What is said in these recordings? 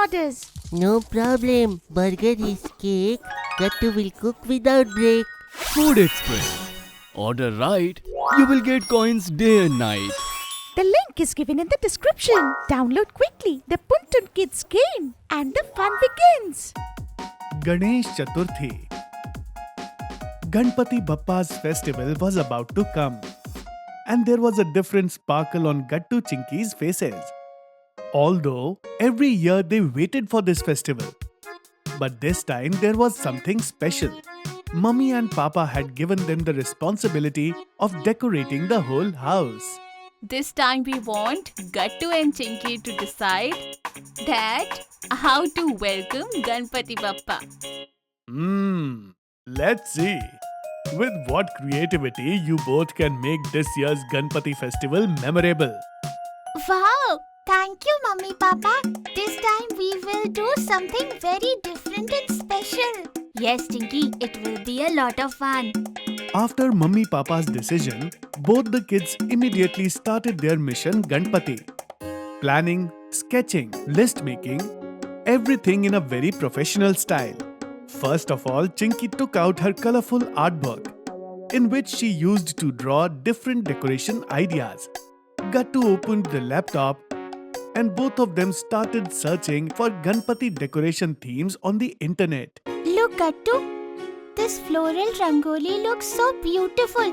orders. No problem. Burger is cake. Gattu will cook without break. Food Express. Order right, you will get coins day and night. The link is given in the description. Download quickly. The Puntun Kids game and the fun begins. Ganesh Chaturthi. Ganpati Bappa's festival was about to come, and there was a different sparkle on Gattu Chinky's faces. Although every year they waited for this festival, but this time there was something special. Mummy and Papa had given them the responsibility of decorating the whole house. This time we want Gattu and Chinky to decide that how to welcome Ganpati Bappa. Let's see. With what creativity you both can make this year's Ganpati festival memorable. Wow! Thank you, Mummy Papa. This time we will do something very different and special. Yes, Chinky, it will be a lot of fun. After Mummy Papa's decision, both the kids immediately started their mission Ganpati. Planning, sketching, list making, everything in a very professional style. First of all, Chinky took out her colorful art book, in which she used to draw different decoration ideas. Gattu opened the laptop, and both of them started searching for Ganpati decoration themes on the internet. Look, Gattu. This floral rangoli looks so beautiful.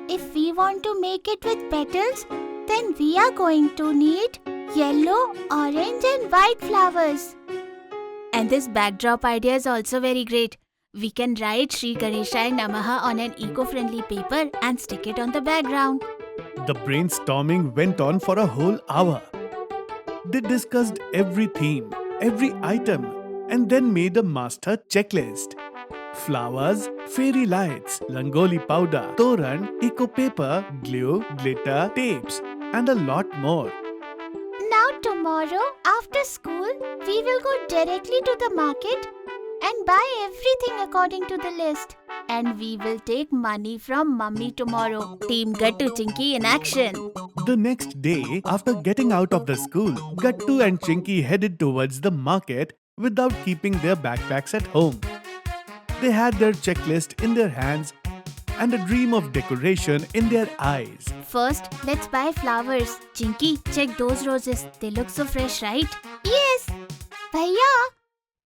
If we want to make it with petals, then we are going to need yellow, orange and white flowers. And this backdrop idea is also very great. We can write Shri Ganeshaya Namaha on an eco-friendly paper and stick it on the background. The brainstorming went on for a whole hour. They discussed every theme, every item, and then made a master checklist. Flowers, fairy lights, rangoli powder, toran, eco paper, glue, glitter, tapes, and a lot more. Now tomorrow, after school, we will go directly to the market and buy everything according to the list. And we will take money from Mummy tomorrow. Team Gattu Chinky in action. The next day, after getting out of the school, Gattu and Chinky headed towards the market without keeping their backpacks at home. They had their checklist in their hands and a dream of decoration in their eyes. First, let's buy flowers. Chinky, check those roses. They look so fresh, right? Yes. Bhaiya,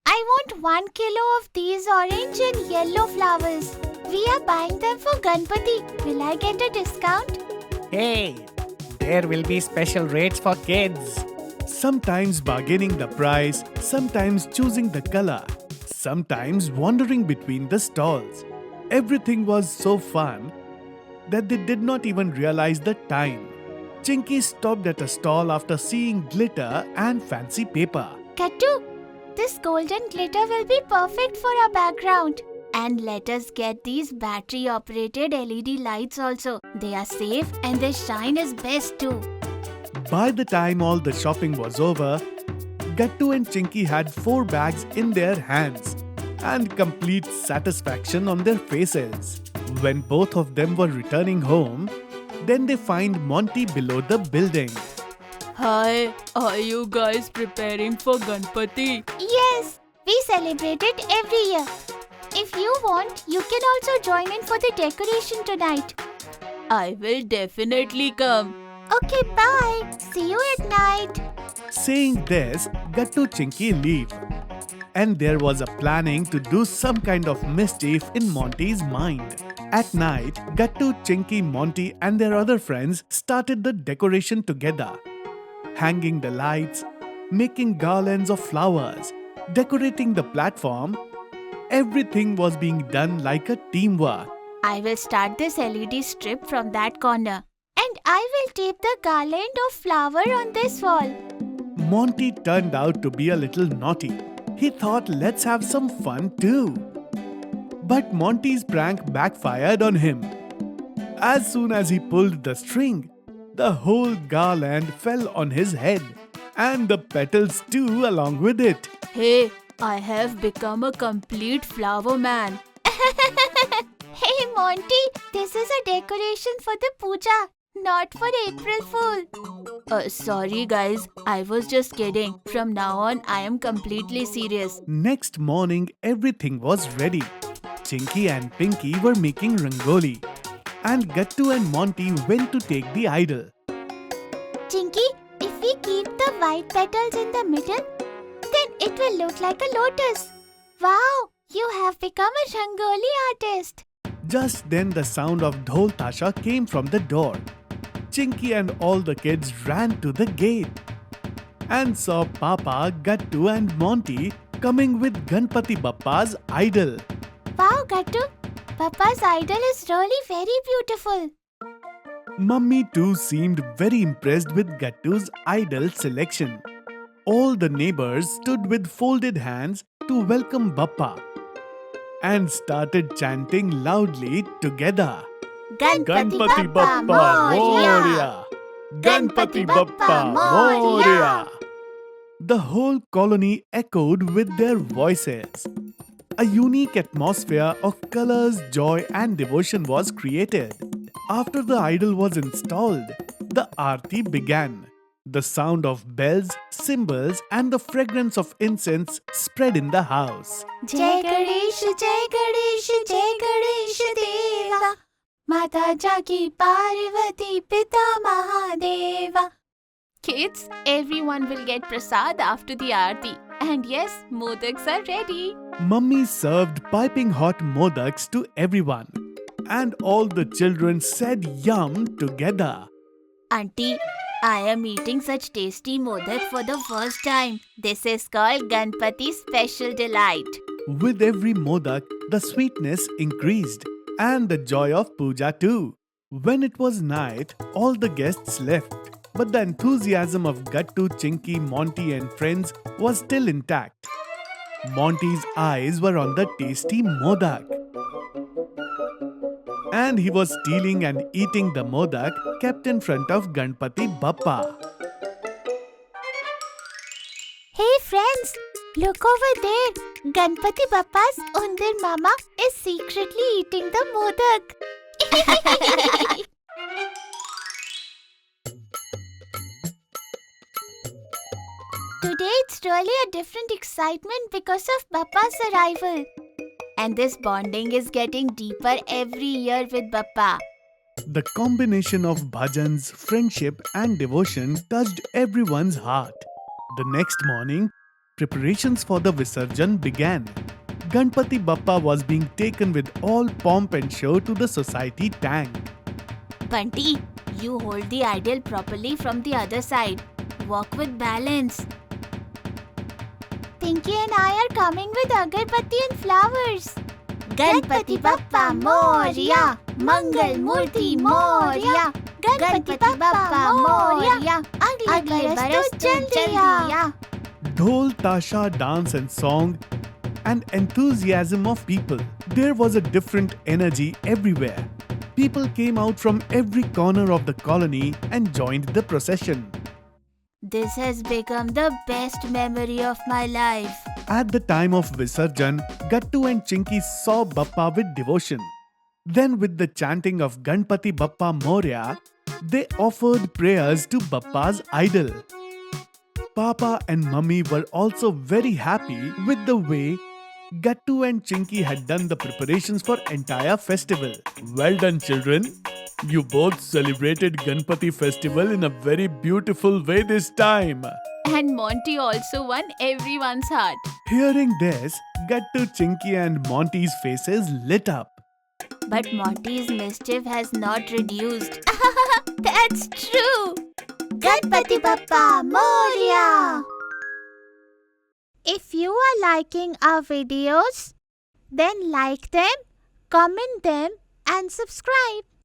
I want 1 kilo of these orange and yellow flowers. We are buying them for Ganpati. Will I get a discount? Hey, there will be special rates for kids. Sometimes bargaining the price, sometimes choosing the color, sometimes wandering between the stalls. Everything was so fun that they did not even realize the time. Chinky stopped at a stall after seeing glitter and fancy paper. Gattu, this golden glitter will be perfect for our background. And let us get these battery-operated LED lights also. They are safe and their shine is best too. By the time all the shopping was over, Gattu and Chinky had 4 bags in their hands and complete satisfaction on their faces. When both of them were returning home, then they find Monty below the building. Hi, are you guys preparing for Ganpati? Yes, we celebrate it every year. If you want, you can also join in for the decoration tonight. I will definitely come. Okay, bye. See you at night. Saying this, Gattu Chinky leave. And there was a planning to do some kind of mischief in Monty's mind. At night, Gattu, Chinky, Monty and their other friends started the decoration together. Hanging the lights, making garlands of flowers, decorating the platform. Everything was being done like a teamwork. I will start this LED strip from that corner. And I will tape the garland of flower on this wall. Monty turned out to be a little naughty. He thought, let's have some fun too. But Monty's prank backfired on him. As soon as he pulled the string, the whole garland fell on his head, and the petals too along with it. Hey, I have become a complete flower man. Hey Monty, this is a decoration for the puja. not for April Fool. Sorry guys, I was just kidding. From now on, I am completely serious. Next morning, everything was ready. Chinky and Pinky were making rangoli, and Gattu and Monty went to take the idol. Chinky, if we keep the white petals in the middle, then it will look like a lotus. Wow, you have become a Rangoli artist. Just then, the sound of dhol tasha came from the door. Chinky and all the kids ran to the gate and saw Papa, Gattu and Monty coming with Ganpati Bappa's idol. Wow, Gattu, Papa's idol is really very beautiful. Mummy too seemed very impressed with Gattu's idol selection. All the neighbors stood with folded hands to welcome Bappa and started chanting loudly together. Ganpati Bappa Moria! Ganpati Bappa Moria! The whole colony echoed with their voices. A unique atmosphere of colors, joy and devotion was created. After the idol was installed, the aarti began. The sound of bells, cymbals and the fragrance of incense spread in the house. Jai Ganesh, Jai Ganesh, Jai Ganesh Deva. Mata Jagi Parvati Pita Mahadeva. Kids, everyone will get prasad after the aarti. And yes, modaks are ready. Mummy served piping hot modaks to everyone. And all the children said yum together. Auntie, I am eating such tasty modak for the first time. This is called Ganpati Special Delight. With every modak, the sweetness increased and the joy of puja too. When it was night, all the guests left. But the enthusiasm of Gattu, Chinky, Monty and friends was still intact. Monty's eyes were on the tasty modak. And he was stealing and eating the modak kept in front of Ganpati Bappa. Hey friends, look over there. Ganpati Bappa's Undir Mama is secretly eating the modak. Today it's really a different excitement because of Bappa's arrival. And this bonding is getting deeper every year with Bappa. The combination of bhajans, friendship and devotion touched everyone's heart. The next morning, preparations for the Visarjan began. Ganpati Bappa was being taken with all pomp and show to the society tank. Bunty, you hold the idol properly from the other side. Walk with balance. Pinky and I are coming with agarbatti and flowers. Ganpati Bappa Moria, Mangal Murti Moria, Ganpati Bappa Moria, Agle Baras Chal Diya. Dhol, tasha, dance and song and enthusiasm of people. There was a different energy everywhere. People came out from every corner of the colony and joined the procession. This has become the best memory of my life. At the time of Visarjan, Gattu and Chinky saw Bappa with devotion. Then with the chanting of Ganpati Bappa Moria, they offered prayers to Bappa's idol. Papa and Mummy were also very happy with the way Gattu and Chinky had done the preparations for entire festival. Well done, children. You both celebrated Ganpati festival in a very beautiful way this time. And Monty also won everyone's heart. Hearing this, Gattu, Chinky and Monty's faces lit up. But Monty's mischief has not reduced. That's true. Ganpati Bappa Moria. If you are liking our videos, then like them, comment them and subscribe.